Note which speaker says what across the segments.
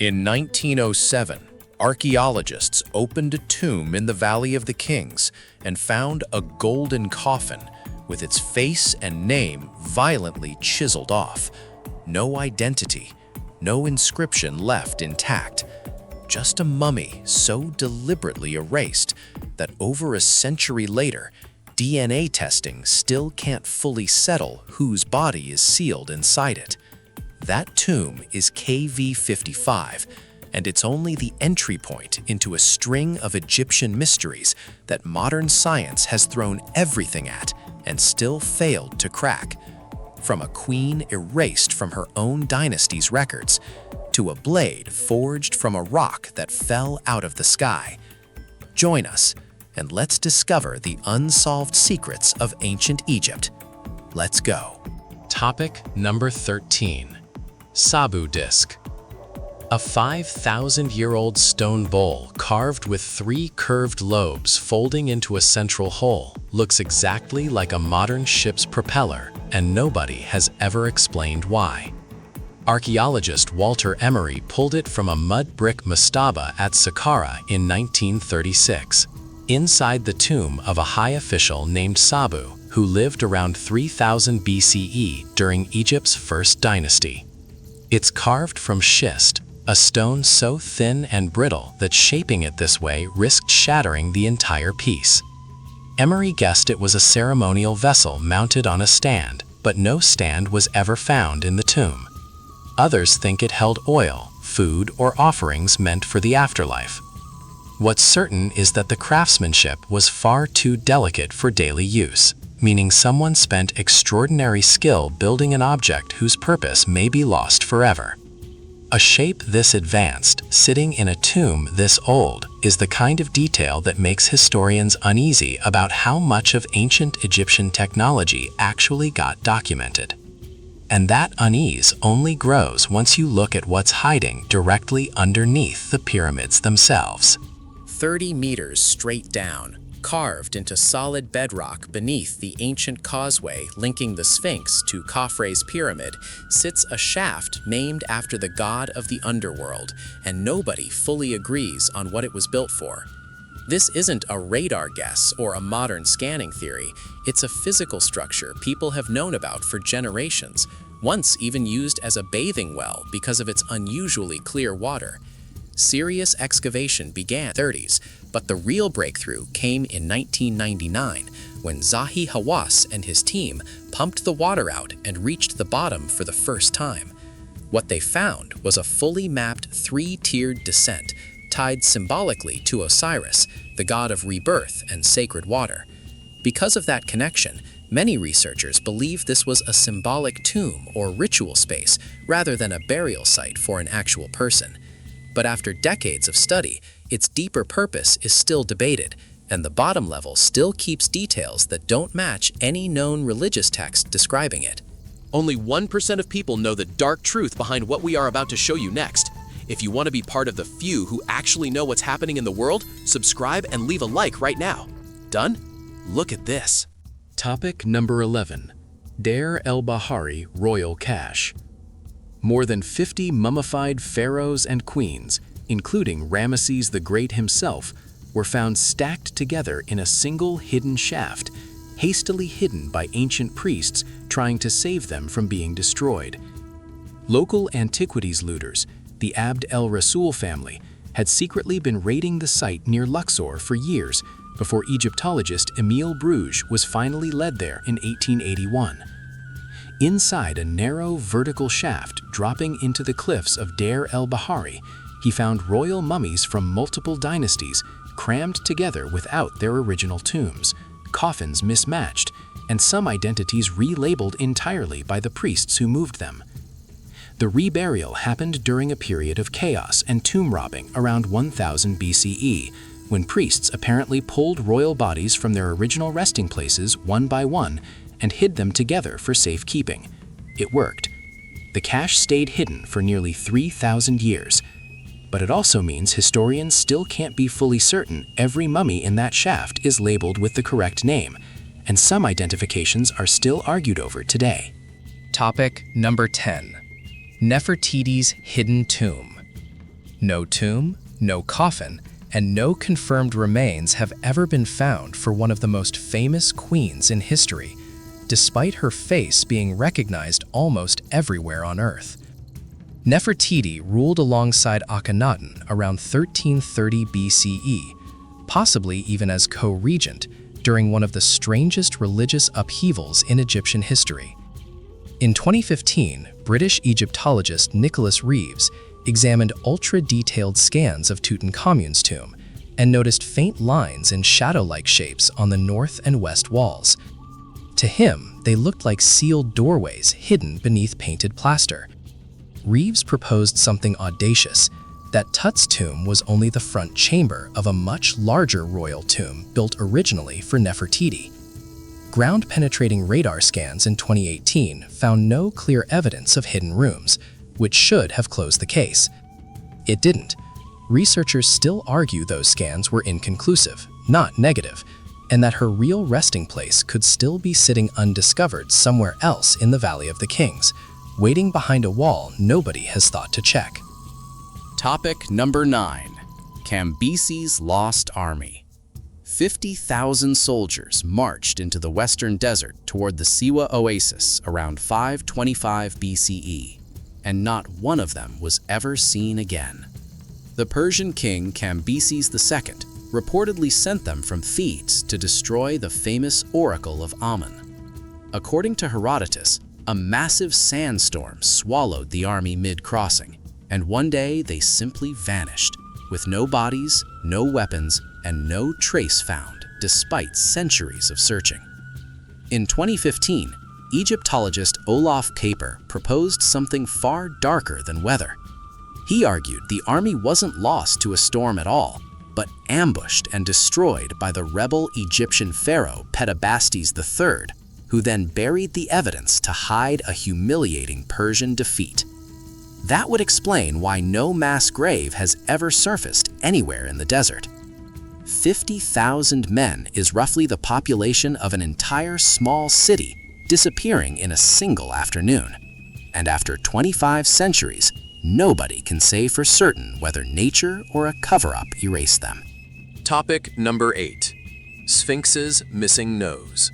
Speaker 1: In 1907, archaeologists opened a tomb in the Valley of the Kings and found a golden coffin with its face and name violently chiseled off. No identity, no inscription left intact. Just a mummy so deliberately erased that over a century later, DNA testing still can't fully settle whose body is sealed inside it. That tomb is KV-55, and it's only the entry point into a string of Egyptian mysteries that modern science has thrown everything at and still failed to crack. From a queen erased from her own dynasty's records, to a blade forged from a rock that fell out of the sky. Join us, and let's discover the unsolved secrets of ancient Egypt. Let's go.
Speaker 2: Topic number 13. Sabu Disc. A 5,000-year-old stone bowl carved with 3 curved lobes folding into a central hole looks exactly like a modern ship's propeller, and nobody has ever explained why. Archaeologist Walter Emery pulled it from a mud brick mastaba at Saqqara in 1936, inside the tomb of a high official named Sabu, who lived around 3000 BCE during Egypt's first dynasty. It's carved from schist, a stone so thin and brittle that shaping it this way risked shattering the entire piece. Emery guessed it was a ceremonial vessel mounted on a stand, but no stand was ever found in the tomb. Others think it held oil, food, or offerings meant for the afterlife. What's certain is that the craftsmanship was far too delicate for daily use, meaning someone spent extraordinary skill building an object whose purpose may be lost forever. A shape this advanced, sitting in a tomb this old, is the kind of detail that makes historians uneasy about how much of ancient Egyptian technology actually got documented. And that unease only grows once you look at what's hiding directly underneath the pyramids themselves.
Speaker 1: 30 meters straight down, carved into solid bedrock beneath the ancient causeway linking the Sphinx to Khafre's pyramid, sits a shaft named after the god of the underworld, and nobody fully agrees on what it was built for. This isn't a radar guess or a modern scanning theory. It's a physical structure people have known about for generations, once even used as a bathing well because of its unusually clear water. Serious excavation began in the 30s, but the real breakthrough came in 1999 when Zahi Hawass and his team pumped the water out and reached the bottom for the first time. What they found was a fully mapped 3-tiered descent tied symbolically to Osiris, the god of rebirth and sacred water. Because of that connection, many researchers believe this was a symbolic tomb or ritual space rather than a burial site for an actual person. But after decades of study, its deeper purpose is still debated, and the bottom level still keeps details that don't match any known religious text describing it.
Speaker 3: Only 1% of people know the dark truth behind what we are about to show you next. If you want to be part of the few who actually know what's happening in the world, subscribe and leave a like right now. Done? Look at this.
Speaker 2: Topic number 11. Deir el-Bahari Royal Cache. More than 50 mummified pharaohs and queens, including Ramesses the Great himself, were found stacked together in a single hidden shaft, hastily hidden by ancient priests trying to save them from being destroyed. Local antiquities looters, the Abd el-Rasul family, had secretly been raiding the site near Luxor for years before Egyptologist Emile Bruges was finally led there in 1881. Inside a narrow vertical shaft dropping into the cliffs of Deir el-Bahari, he found royal mummies from multiple dynasties crammed together without their original tombs, coffins mismatched, and some identities relabeled entirely by the priests who moved them. The reburial happened during a period of chaos and tomb robbing around 1000 BCE, when priests apparently pulled royal bodies from their original resting places one by one and hid them together for safekeeping. It worked. The cache stayed hidden for nearly 3,000 years. But it also means historians still can't be fully certain every mummy in that shaft is labeled with the correct name, and some identifications are still argued over today.
Speaker 4: Topic number 10. Nefertiti's Hidden Tomb. No tomb, no coffin, and no confirmed remains have ever been found for one of the most famous queens in history, despite her face being recognized almost everywhere on Earth. Nefertiti ruled alongside Akhenaten around 1330 BCE, possibly even as co-regent, during one of the strangest religious upheavals in Egyptian history. In 2015, British Egyptologist Nicholas Reeves examined ultra-detailed scans of Tutankhamun's tomb and noticed faint lines and shadow-like shapes on the north and west walls. To him, they looked like sealed doorways hidden beneath painted plaster. Reeves proposed something audacious, that Tut's tomb was only the front chamber of a much larger royal tomb built originally for Nefertiti. Ground-penetrating radar scans in 2018 found no clear evidence of hidden rooms, which should have closed the case. It didn't. Researchers still argue those scans were inconclusive, not negative, and that her real resting place could still be sitting undiscovered somewhere else in the Valley of the Kings, waiting behind a wall nobody has thought to check.
Speaker 1: Topic number 9. Cambyses' Lost Army. 50,000 soldiers marched into the western desert toward the Siwa Oasis around 525 BCE, and not one of them was ever seen again. The Persian king Cambyses II reportedly sent them from Thebes to destroy the famous Oracle of Amun. According to Herodotus, a massive sandstorm swallowed the army mid-crossing, and one day they simply vanished, with no bodies, no weapons, and no trace found, despite centuries of searching. In 2015, Egyptologist Olaf Kaper proposed something far darker than weather. He argued the army wasn't lost to a storm at all, but ambushed and destroyed by the rebel Egyptian pharaoh Petabastes III, who then buried the evidence to hide a humiliating Persian defeat. That would explain why no mass grave has ever surfaced anywhere in the desert. 50,000 men is roughly the population of an entire small city disappearing in a single afternoon. And after 25 centuries, nobody can say for certain whether nature or a cover-up erased them.
Speaker 2: Topic number 8. Sphinx's missing nose.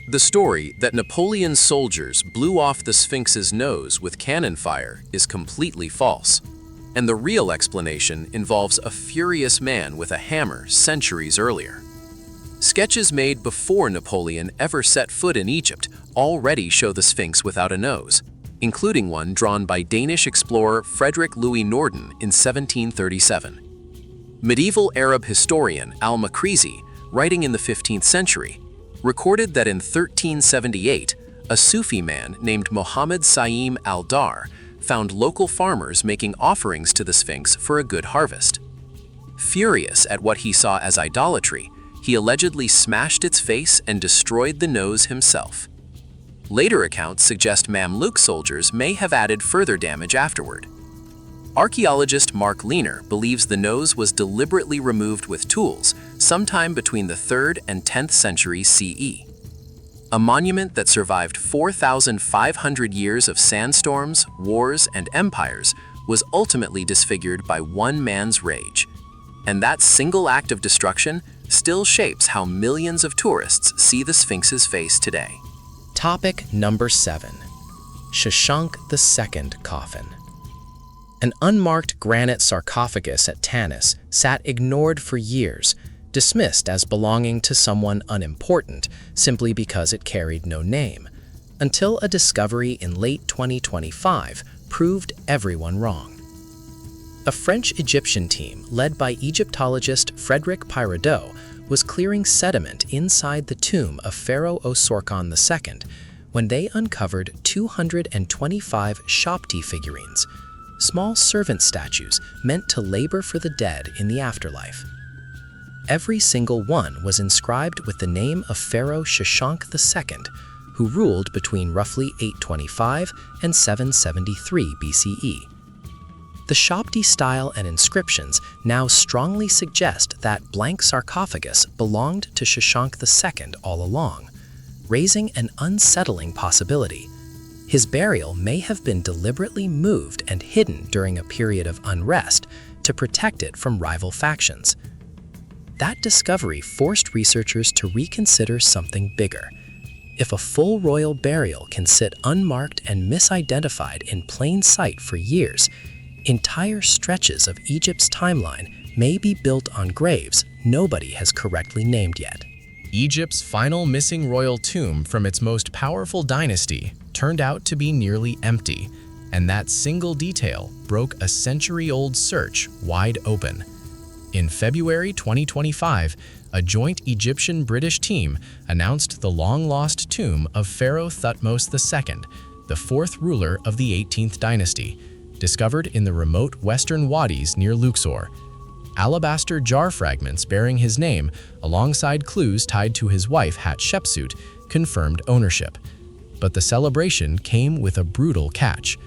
Speaker 2: The story that Napoleon's soldiers blew off the Sphinx's nose with cannon fire is completely false, and the real explanation involves a furious man with a hammer centuries earlier. Sketches made before Napoleon ever set foot in Egypt already show the Sphinx without a nose, including one drawn by Danish explorer Frederick Louis Norden in 1737. Medieval Arab historian al-Makrizi, writing in the 15th century, recorded that in 1378, a Sufi man named Muhammad Saim al-Dar found local farmers making offerings to the Sphinx for a good harvest. Furious at what he saw as idolatry, he allegedly smashed its face and destroyed the nose himself. Later accounts suggest Mamluk soldiers may have added further damage afterward. Archaeologist Mark Lehner believes the nose was deliberately removed with tools sometime between the 3rd and 10th centuries CE. A monument that survived 4,500 years of sandstorms, wars, and empires was ultimately disfigured by one man's rage. And that single act of destruction still shapes how millions of tourists see the Sphinx's face today.
Speaker 1: Topic number 7. Shashank II Coffin. An unmarked granite sarcophagus at Tanis sat ignored for years, dismissed as belonging to someone unimportant simply because it carried no name, until a discovery in late 2025 proved everyone wrong. A French-Egyptian team led by Egyptologist Frédéric Piraudot was clearing sediment inside the tomb of Pharaoh Osorkon II when they uncovered 225 Shopti figurines, small servant statues meant to labor for the dead in the afterlife. Every single one was inscribed with the name of Pharaoh Shashank II, who ruled between roughly 825 and 773 BCE. The Shopti style and inscriptions now strongly suggest that blank sarcophagus belonged to Shashank II all along, raising an unsettling possibility. His burial may have been deliberately moved and hidden during a period of unrest
Speaker 4: to protect it from rival factions. That discovery forced researchers to reconsider something bigger. If a full royal burial can sit unmarked and misidentified in plain sight for years, entire stretches of Egypt's timeline may be built on graves nobody has correctly named yet.
Speaker 2: Egypt's final missing royal tomb from its most powerful dynasty turned out to be nearly empty, and that single detail broke a century-old search wide open. In February 2025, a joint Egyptian-British team announced the long-lost tomb of Pharaoh Thutmose II, the fourth ruler of the 18th dynasty, discovered in the remote western wadis near Luxor. Alabaster jar fragments bearing his name, alongside clues tied to his wife Hatshepsut, confirmed ownership. But the celebration came with a brutal catch.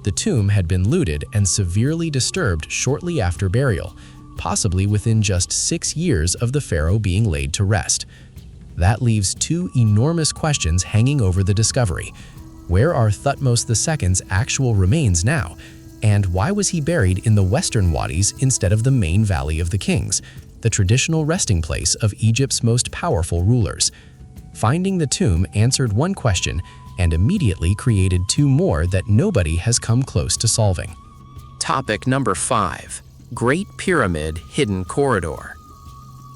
Speaker 2: The tomb had been looted and severely disturbed shortly after burial, possibly within just 6 years of the pharaoh being laid to rest. That leaves two enormous questions hanging over the discovery. Where are Thutmose II's actual remains now? And why was he buried in the western wadis instead of the main Valley of the Kings, the traditional resting place of Egypt's most powerful rulers? Finding the tomb answered one question and immediately created two more that nobody has come close to solving.
Speaker 1: Topic number 5. Great Pyramid Hidden Corridor.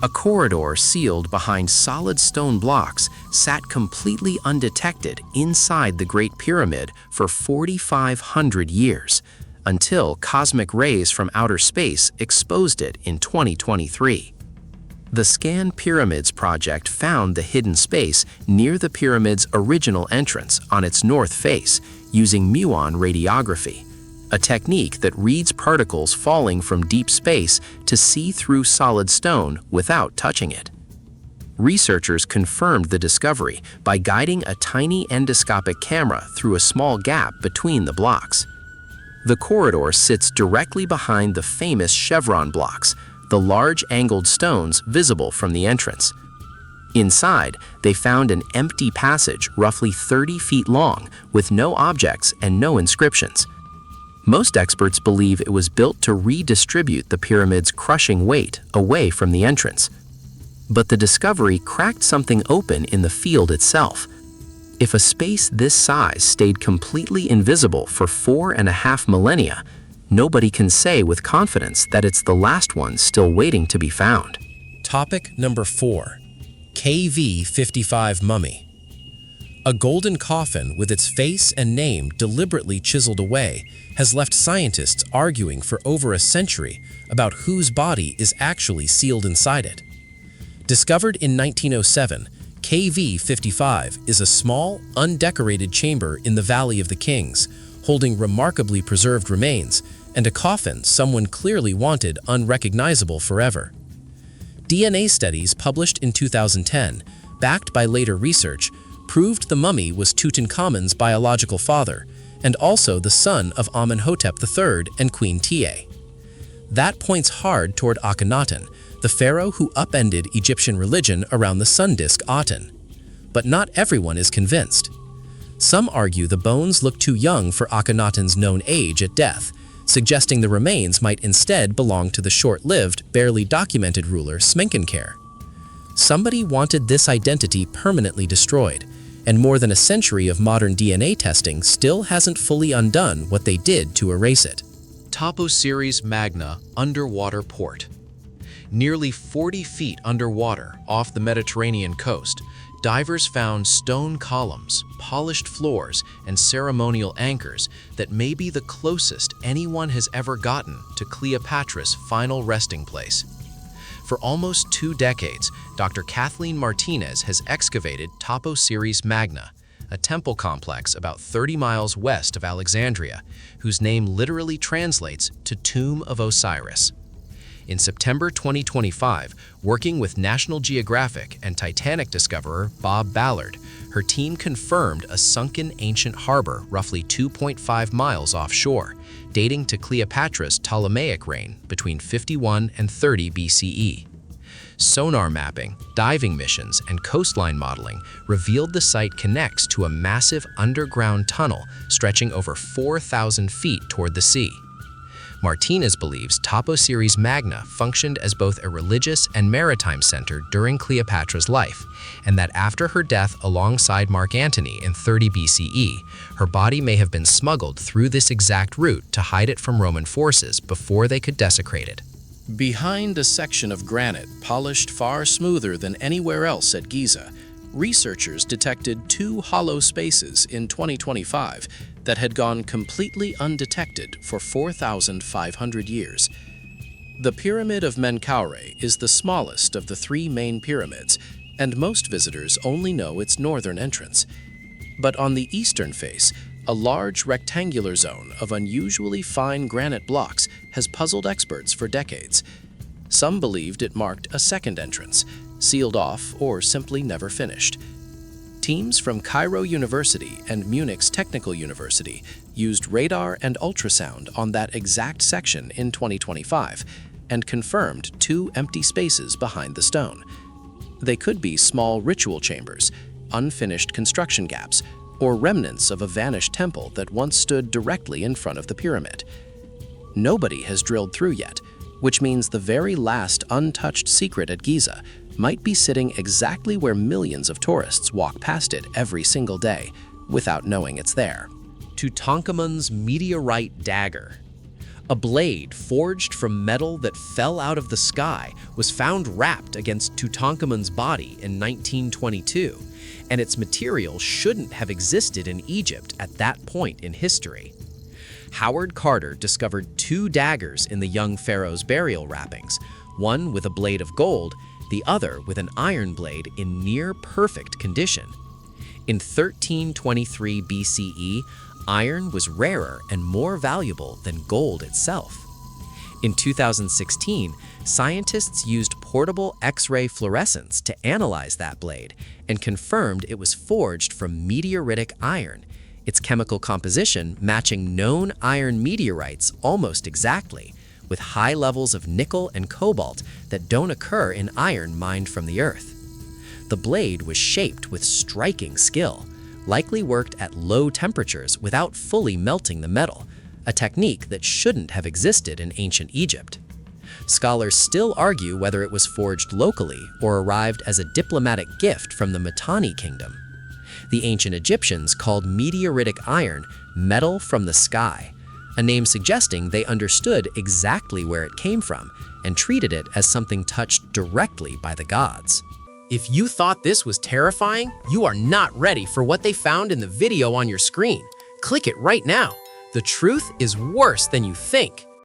Speaker 1: A corridor sealed behind solid stone blocks sat completely undetected inside the Great Pyramid for 4,500 years, until cosmic rays from outer space exposed it in 2023. The Scan Pyramids project found the hidden space near the pyramid's original entrance on its north face using muon radiography, a technique that reads particles falling from deep space to see through solid stone without touching it. Researchers confirmed the discovery by guiding a tiny endoscopic camera through a small gap between the blocks. The corridor sits directly behind the famous chevron blocks, the large angled stones visible from the entrance. Inside, they found an empty passage roughly 30 feet long with no objects and no inscriptions. Most experts believe it was built to redistribute the pyramid's crushing weight away from the entrance. But the discovery cracked something open in the field itself. If a space this size stayed completely invisible for 4.5 millennia, nobody can say with confidence that it's the last one still waiting to be found.
Speaker 2: Topic number 4. KV-55 Mummy. A golden coffin with its face and name deliberately chiseled away has left scientists arguing for over a century about whose body is actually sealed inside it. Discovered in 1907, KV-55 is a small, undecorated chamber in the Valley of the Kings, holding remarkably preserved remains and a coffin someone clearly wanted unrecognizable forever. DNA studies published in 2010, backed by later research, proved the mummy was Tutankhamun's biological father and also the son of Amenhotep III and Queen Tiye. That points hard toward Akhenaten, the pharaoh who upended Egyptian religion around the sun disk Aten. But not everyone is convinced. Some argue the bones look too young for Akhenaten's known age at death, suggesting the remains might instead belong to the short-lived, barely documented ruler Smenkhkare. Somebody wanted this identity permanently destroyed, and more than a century of modern DNA testing still hasn't fully undone what they did to erase it.
Speaker 3: Topoceres magna underwater port. Nearly 40 feet underwater off the Mediterranean coast, divers found stone columns, polished floors, and ceremonial anchors that may be the closest anyone has ever gotten to Cleopatra's final resting place. For almost 2 decades, Dr. Kathleen Martinez has excavated Topoceres magna, a temple complex about 30 miles west of Alexandria, whose name literally translates to Tomb of Osiris. In September 2025, working with National Geographic and Titanic discoverer Bob Ballard, her team confirmed a sunken ancient harbor roughly 2.5 miles offshore, dating to Cleopatra's Ptolemaic reign between 51 and 30 BCE. Sonar mapping, diving missions, and coastline modeling revealed the site connects to a massive underground tunnel stretching over 4,000 feet toward the sea.
Speaker 4: Martinez believes Topo Ceres Magna functioned as both a religious and maritime center during Cleopatra's life, and that after her death alongside Mark Antony in 30 BCE, her body may have been smuggled through this exact route to hide it from Roman forces before they could desecrate it.
Speaker 1: Behind a section of granite polished far smoother than anywhere else at Giza, researchers detected 2 hollow spaces in 2025 that had gone completely undetected for 4,500 years. The Pyramid of Menkaure is the smallest of the 3 main pyramids, and most visitors only know its northern entrance. But on the eastern face, a large rectangular zone of unusually fine granite blocks has puzzled experts for decades. Some believed it marked a second entrance, sealed off or simply never finished. Teams from Cairo University and Munich's Technical University used radar and ultrasound on that exact section in 2025 and confirmed 2 empty spaces behind the stone. They could be small ritual chambers, unfinished construction gaps, or remnants of a vanished temple that once stood directly in front of the pyramid. Nobody has drilled through yet, which means the very last untouched secret at Giza might be sitting exactly where millions of tourists walk past it every single day without knowing it's there.
Speaker 3: Tutankhamun's meteorite dagger. A blade forged from metal that fell out of the sky was found wrapped against Tutankhamun's body in 1922, and its material shouldn't have existed in Egypt at that point in history. Howard Carter discovered 2 daggers in the young pharaoh's burial wrappings, one with a blade of gold, the other with an iron blade in near-perfect condition. In 1323 BCE, iron was rarer and more valuable than gold itself. In 2016, scientists used portable X-ray fluorescence to analyze that blade and confirmed it was forged from meteoritic iron, its chemical composition matching known iron meteorites almost exactly, with high levels of nickel and cobalt that don't occur in iron mined from the earth. The blade was shaped with striking skill, likely worked at low temperatures without fully melting the metal, a technique that shouldn't have existed in ancient Egypt. Scholars still argue whether it was forged locally or arrived as a diplomatic gift from the Mitanni kingdom. The ancient Egyptians called meteoritic iron metal from the sky, a name suggesting they understood exactly where it came from and treated it as something touched directly by the gods.
Speaker 1: If you thought this was terrifying, you are not ready for what they found in the video on your screen. Click it right now. The truth is worse than you think.